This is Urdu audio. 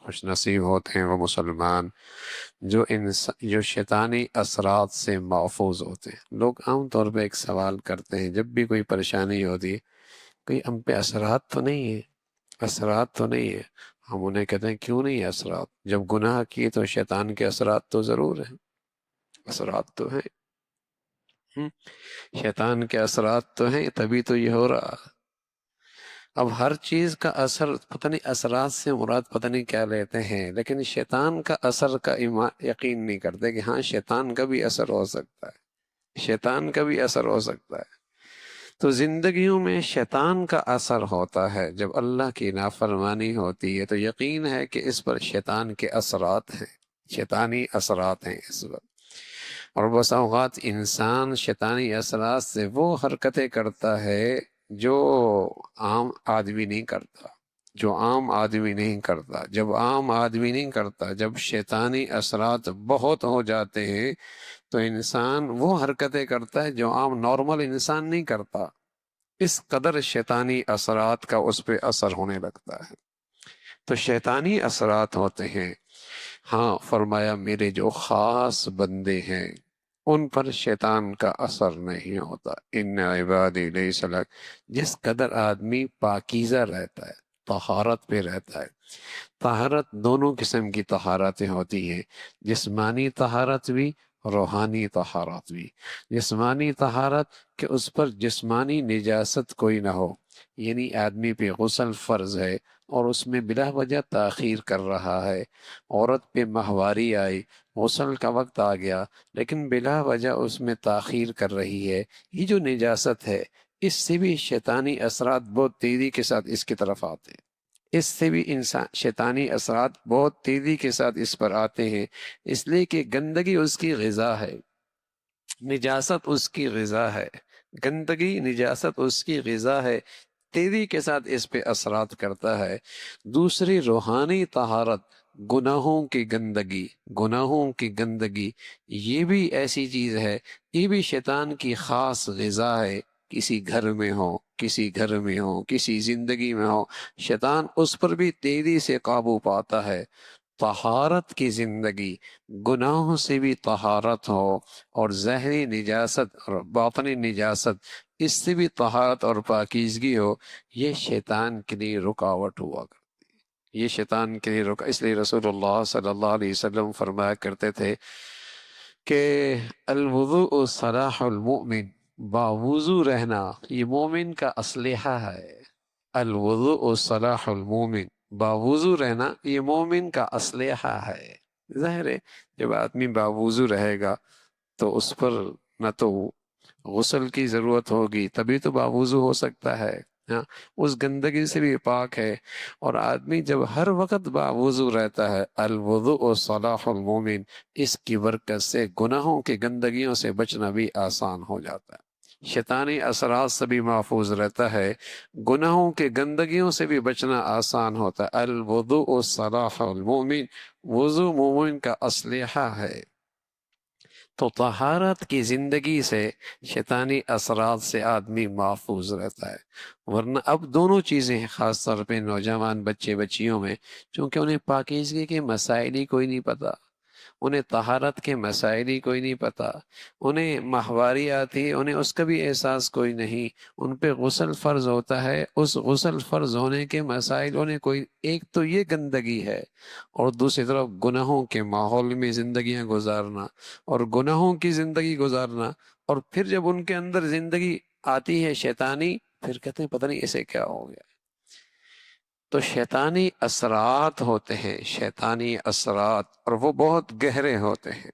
خوش نصیب ہوتے ہیں وہ مسلمان جو شیطانی اثرات سے محفوظ ہوتے ہیں۔ لوگ عام طور پہ ایک سوال کرتے ہیں جب بھی کوئی پریشانی ہوتی ہے، کوئی ہم پہ اثرات تو نہیں ہے، اثرات تو نہیں ہے۔ ہم انہیں کہتے ہیں کیوں نہیں ہے اثرات؟ جب گناہ کیے تو شیطان کے اثرات تو ضرور ہیں، اثرات تو ہیں۔ شیطان کے اثرات تو ہیں، تبھی تو یہ ہو رہا۔ اب ہر چیز کا اثر پتہ نہیں، اثرات سے مراد پتہ نہیں کیا لیتے ہیں، لیکن شیطان کا اثر کا یقین نہیں کرتے کہ ہاں شیطان کا بھی اثر ہو سکتا ہے، شیطان کا بھی اثر ہو سکتا ہے۔ تو زندگیوں میں شیطان کا اثر ہوتا ہے، جب اللہ کی نافرمانی ہوتی ہے تو یقین ہے کہ اس پر شیطان کے اثرات ہیں، شیطانی اثرات ہیں اس پر۔ اور بس اوقات انسان شیطانی اثرات سے وہ حرکتیں کرتا ہے جو عام آدمی نہیں کرتا، جو عام آدمی نہیں کرتا۔ جب عام آدمی نہیں کرتا، جب شیطانی اثرات بہت ہو جاتے ہیں تو انسان وہ حرکتیں کرتا ہے جو عام نارمل انسان نہیں کرتا۔ اس قدر شیطانی اثرات کا اس پہ اثر ہونے لگتا ہے۔ تو شیطانی اثرات ہوتے ہیں۔ ہاں فرمایا میرے جو خاص بندے ہیں ان پر شیطان کا اثر نہیں ہوتا۔ ان عبادی لیس لک، جس قدر آدمی پاکیزہ رہتا ہے، طہارت پہ رہتا ہے۔ طہارت دونوں قسم کی طہارتیں ہوتی ہیں، جسمانی طہارت بھی، روحانی طہارت بھی۔ جسمانی طہارت کہ اس پر جسمانی نجاست کوئی نہ ہو، یعنی آدمی پہ غسل فرض ہے اور اس میں بلا وجہ تاخیر کر رہا ہے، عورت پہ ماہواری آئی، غسل کا وقت آ گیا لیکن بلا وجہ اس میں تاخیر کر رہی ہے، یہ جو نجاست ہے اس سے بھی شیطانی اثرات بہت تیزی کے ساتھ اس کی طرف آتے ہیں۔ اس سے بھی شیطانی اثرات بہت تیزی کے ساتھ اس پر آتے ہیں، اس لیے کہ گندگی اس کی غذا ہے، نجاست اس کی غذا ہے، گندگی نجاست اس کی غذا ہے، تیزی کے ساتھ اس پہ اثرات کرتا ہے۔ دوسری روحانی طہارت، گناہوں کی گندگی، گناہوں کی گندگی یہ بھی ایسی چیز ہے، یہ بھی شیطان کی خاص غذا ہے۔ کسی گھر میں ہو، کسی گھر میں ہو، کسی زندگی میں ہو، شیطان اس پر بھی تیزی سے قابو پاتا ہے۔ طہارت کی زندگی، گناہوں سے بھی طہارت ہو، اور ظاہری نجاست اور باطنی نجاست اس سے بھی طہارت اور پاکیزگی ہو، یہ شیطان کے لیے رکاوٹ ہوا کرتی ہے، یہ شیطان کے لیے اس لیے رسول اللہ صلی اللہ علیہ وسلم فرمایا کرتے تھے کہ الوضوء صلاح المؤمن، باوضو رہنا یہ مومن کا اسلحہ ہے۔ الوضوء صلاح المومن، باوضو رہنا یہ مومن کا اسلحہ ہے۔ ظاہر ہے جب آدمی باوضو رہے گا تو اس پر نہ تو غسل کی ضرورت ہوگی، تبھی تو باوضو ہو سکتا ہے، ہاں اس گندگی سے بھی پاک ہے۔ اور آدمی جب ہر وقت باوضو رہتا ہے، الوضوء صلاح المومن، اس کی برکت سے گناہوں کی گندگیوں سے بچنا بھی آسان ہو جاتا ہے، شیطانی اثرات سے بھی محفوظ رہتا ہے، گناہوں کے گندگیوں سے بھی بچنا آسان ہوتا ہے۔ الوضوء صلاح المومن، وضو مومن کا اسلحہ ہے۔ تو طہارت کی زندگی سے شیطانی اثرات سے آدمی محفوظ رہتا ہے۔ ورنہ اب دونوں چیزیں ہیں، خاص طور پہ نوجوان بچے بچیوں میں، چونکہ انہیں پاکیزگی کے مسائل ہی کوئی نہیں پتہ، انہیں طہارت کے مسائل ہی کوئی نہیں پتہ، انہیں ماہواری آتی ہے انہیں اس کا بھی احساس کوئی نہیں، ان پہ غسل فرض ہوتا ہے، اس غسل فرض ہونے کے مسائل انہیں کوئی، ایک تو یہ گندگی ہے، اور دوسری طرف گناہوں کے ماحول میں زندگیاں گزارنا اور گناہوں کی زندگی گزارنا، اور پھر جب ان کے اندر زندگی آتی ہے شیطانی، پھر کہتے ہیں پتہ نہیں اسے کیا ہو گیا۔ تو شیطانی اثرات ہوتے ہیں، شیطانی اثرات، اور وہ بہت گہرے ہوتے ہیں۔